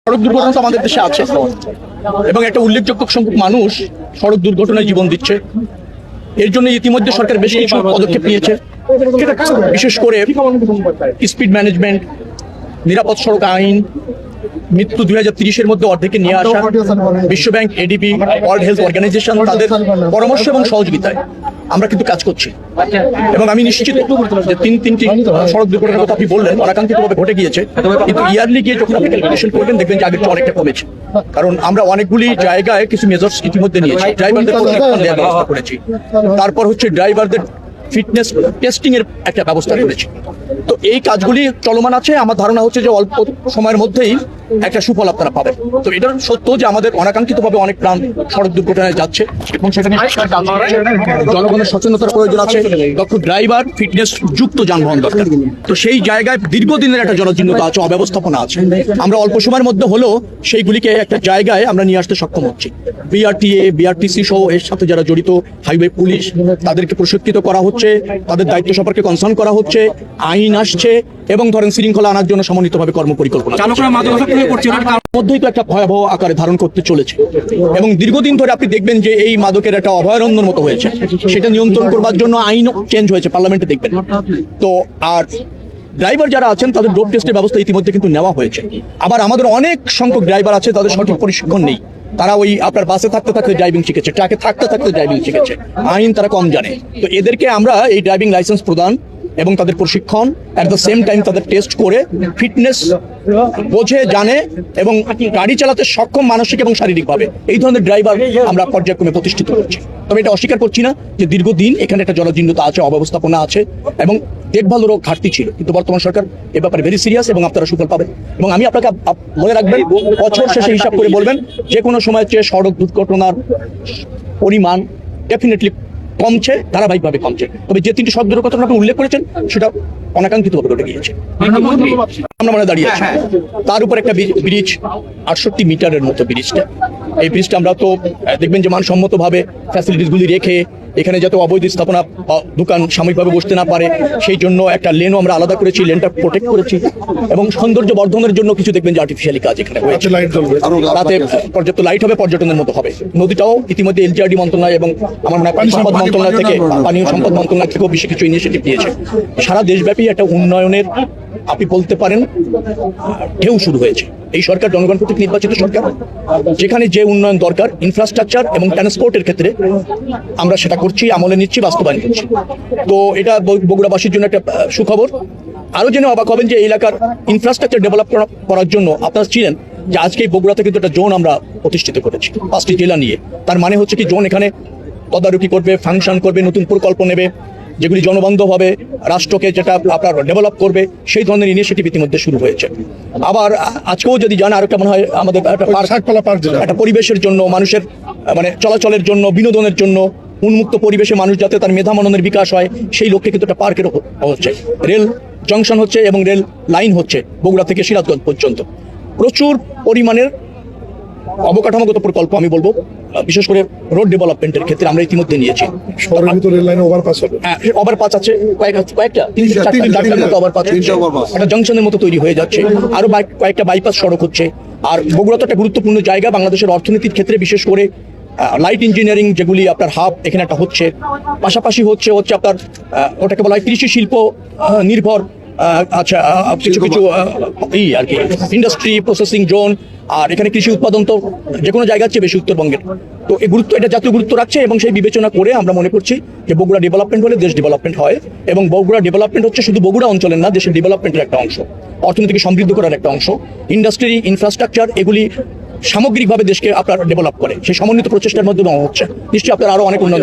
সড়ক দুর্ঘটনা তো আমাদের দেশে আছে এবং একটা উল্লেখযোগ্য সংখ্যক মানুষ সড়ক দুর্ঘটনায় জীবন দিচ্ছে। এর জন্য ইতিমধ্যে সরকার বেশ কিছু পদক্ষেপ নিয়েছে, বিশেষ করে স্পিড ম্যানেজমেন্ট, নিরাপদ সড়ক আইন, মৃত্যু 2030-এর মধ্যে অর্ধেকে নিয়ে আসা, বিশ্বব্যাংক, এডিবি, ওয়ার্ল্ড হেলথ অর্গানাইজেশন তাদের পরামর্শ এবং সহযোগিতায় আমরা কিন্তু কাজ করছি। এবং আমি নিশ্চিত যে তিনটি সড়ক দুর্ঘটনার কথা আপনি বললেন অনাকাঙ্ক্ষিতভাবে ঘটে গিয়েছে, কিন্তু ইয়ারলি গিয়ে যখন আপনি ক্যালকুলেশন করবেন দেখবেন যে আগের চেয়ে অনেকটা কমেছে। কারণ আমরা অনেকগুলি জায়গায় কিছু মেজার্স ইতিমধ্যে নিয়েছি, ড্রাইভারদের প্রশিক্ষণ দেওয়ার ব্যবস্থা করেছি, তারপর হচ্ছে ড্রাইভারদের ফিটনেস টেস্টিং এর একটা ব্যবস্থা করেছি। তো এই কাজগুলি চলমান আছে। আমার ধারণা হচ্ছে যে অল্প সময়ের মধ্যেই একটা সুফল আপনারা পাবেন। তো এটা সত্য যে আমাদের অনাকাঙ্ক্ষিতভাবে অনেক প্রাণ সড়ক দুর্ঘটনায় যাচ্ছে এবং সেখানে জনগণের সচেতনতার প্রয়োজন আছে। দক্ষ ড্রাইভার, ফিটনেস যুক্ত যানবাহন দরকার। তো সেই জায়গায় দীর্ঘদিনের একটা জনজীর্ণতা আছে, অব্যবস্থাপনা আছে। আমরা অল্প সময়ের মধ্যে হলেও সেইগুলিকে একটা জায়গায় আমরা নিয়ে আসতে সক্ষম হচ্ছি। বিআরটিএ, বিআরটিসি সহ এর সাথে যারা জড়িত, হাইওয়ে পুলিশ, তাদেরকে প্রশিক্ষিত করা হচ্ছে, তাদের দায়িত্ব সম্পর্কে কনসার্ন করা হচ্ছে, আইন আসছে এবং ধরেন শৃঙ্খলা আনার জন্য সমন্বিতভাবে কর্মপরিকল্পনা মধ্যেই তো একটা ভয়াবহ আকারে ধারণ করতে চলেছে। এবং দীর্ঘদিন ধরে আপনি দেখবেন যে এই মাদকের একটা অভয়ারণ্যের মতো হয়েছে। সেটা নিয়ন্ত্রণ করবার জন্য আইনও চেঞ্জ হয়েছে, পার্লামেন্টে দেখবেন। তো আর ড্রাইভার যারা আছেন তাদের ডোপ টেস্টের ব্যবস্থা ইতিমধ্যে কিন্তু নেওয়া হয়েছে। আবার আমাদের অনেক সংখ্যক ড্রাইভার আছে তাদের সঠিক প্রশিক্ষণ নেই। তারা ওই আপনার বাসে থাকতে থাকতে ড্রাইভিং শিখেছে, ট্রাকে থাকতে থাকতে ড্রাইভিং শিখেছে, আইন তারা কম জানে। তো এদেরকে আমরা এই ড্রাইভিং লাইসেন্স প্রদান এবং তাদের প্রশিক্ষণ, অ্যাট দ্য সেম টাইম তাদের টেস্ট করে ফিটনেস বোঝে, জানে এবং গাড়ি চালাতে সক্ষম মানসিক এবং শারীরিকভাবে এই ধরনের ড্রাইভার আমরা পর্যায়ক্রমে প্রতিষ্ঠিত করছি। তবে এটা অস্বীকার করছি না যে দীর্ঘদিন এখানে একটা জনজীর্ণতা আছে, অব্যবস্থাপনা আছে এবং দেখভালেরও ঘাটতি ছিল। কিন্তু বর্তমান সরকার এ ব্যাপারে ভেরি সিরিয়াস এবং আপনারা সুফল পাবেন। এবং আমি আপনাকে মনে রাখবেন, বছর শেষে হিসাব করে বলবেন যে কোনো সময়ের চেয়ে সড়ক দুর্ঘটনার পরিমাণ ডেফিনেটলি কমছে, ধারাবাহিকভাবে কমছে। তবে যে তিনটি সড়ক দুর্ঘটনা আপনি উল্লেখ করেছেন সেটা অনাকাঙ্ক্ষিতভাবে ঘটে গিয়েছে। আমরা মনে দাঁড়িয়ে আছি, তার উপর একটা ব্রিজ, 68 মিটারের মতো ব্রিজটা। এই ব্রিজটা আমরা তো দেখবেন যে মানসম্মতভাবে ফ্যাসিলিটিসগুলি রেখে এখানে যাতে অবৈধ স্থাপনা দোকান সাময়িকভাবে বসতে না পারে সেই জন্য একটা লেনও আমরা আলাদা করেছি, লেনটা প্রোটেক্ট করেছি এবং সৌন্দর্য বর্ধনের জন্য কিছু দেখবেন যে আর্টিফিশিয়ালি কাজ এখানে হয়েছে। তাতে পর্যাপ্ত লাইট হবে, পর্যটনের মতো হবে। নদীটাও ইতিমধ্যে এলজিআরডি মন্ত্রণালয় এবং আমার মনে হয় পানি সম্পদ মন্ত্রণালয় থেকে, পানীয় সম্পদ মন্ত্রণালয় থেকেও বেশি কিছু ইনিশিয়েটিভ দিয়েছে। সারা দেশব্যাপী একটা উন্নয়নের আপনি বলতে পারেন ঢেউ শুরু হয়েছে। এই সরকার জনগণ কর্তৃক নির্বাচিত সরকার, যেখানে যে উন্নয়ন দরকার ইনফ্রাস্ট্রাকচার এবং ট্রান্সপোর্টের ক্ষেত্রে আমরা সেটা করছি, আমলে নিচ্ছি, বাস্তবায়ন করছি। তো এটা বগুড়াবাসীর জন্য একটা সুখবর। আরো জেনে অবাক হবেন যে এই এলাকার ইনফ্রাস্ট্রাকচার ডেভেলপ করার জন্য আপনারা ছিলেন যে আজকে এই বগুড়াতে কিন্তু একটা জোন আমরা প্রতিষ্ঠিত করেছি 5টি জেলা নিয়ে। তার মানে হচ্ছে কি জোন এখানে তদারকি করবে, ফাংশন করবে, নতুন প্রকল্প নেবে যেগুলি জনবান্ধব হবে, রাষ্ট্রকে যেটা আপনার ডেভেলপ করবে, সেই ধরনের ইনিশিয়েটিভ ইতিমধ্যে শুরু হয়েছে। আবার আজকেও যদি জানা আরেকটা মনে হয় আমাদের একটা পরিবেশের জন্য, মানুষের মানে চলাচলের জন্য, বিনোদনের জন্য উন্মুক্ত পরিবেশে মানুষ যাতে তার মেধা মননের বিকাশ হয় সেই লক্ষ্যে কিন্তু একটা পার্কের হচ্ছে, রেল জংশন হচ্ছে এবং রেল লাইন হচ্ছে বগুড়া থেকে সিরাজগঞ্জ পর্যন্ত। প্রচুর পরিমাণের অবকাঠামোগত প্রকল্প আমি বলবো, বিশেষ করে রোড ডেভেলপমেন্টের ক্ষেত্রে আমরা ইতিমধ্যে নিয়েছি। ওভারপাস আছে কয়েকটা, 3-4টা মতো ওভারপাস, একটা জংশনের মতো তৈরি হয়ে যাচ্ছে। আরো কয়েকটা বাইপাস সড়ক হচ্ছে। আর বগুড়া তো একটা গুরুত্বপূর্ণ জায়গা বাংলাদেশের অর্থনীতির ক্ষেত্রে, বিশেষ করে লাইট ইঞ্জিনিয়ারিং যেগুলি আপনার হাব এখানে একটা হচ্ছে। পাশাপাশি হচ্ছে আপনার ওটাকে বলা হয় কৃষি শিল্প নির্ভর আচ্ছা কিছু কিছু আর কি ইন্ডাস্ট্রি প্রসেসিং জোন। আর এখানে কৃষি উৎপাদন তো যে কোনো জায়গার চেয়ে বেশি উত্তরবঙ্গের। তো এই গুরুত্ব, এটা জাতীয় গুরুত্ব রাখছে এবং সেই বিবেচনা করে আমরা মনে করছি যে বগুড়া ডেভেলপমেন্ট হলে দেশ ডেভেলপমেন্ট হয়। এবং বগুড়া ডেভেলপমেন্ট হচ্ছে শুধু বগুড়া অঞ্চলের না, দেশের ডেভেলপমেন্টের একটা অংশ, অর্থনীতিকে সমৃদ্ধ করার একটা অংশ। ইন্ডাস্ট্রি, ইনফ্রাস্ট্রাকচার এগুলি সামগ্রিকভাবে দেশকে আপনার ডেভেলপ করে, সেই সমন্বিত প্রচেষ্টার মধ্যে হচ্ছে। নিশ্চয়ই আপনার আরো অনেক উন্নয়ন।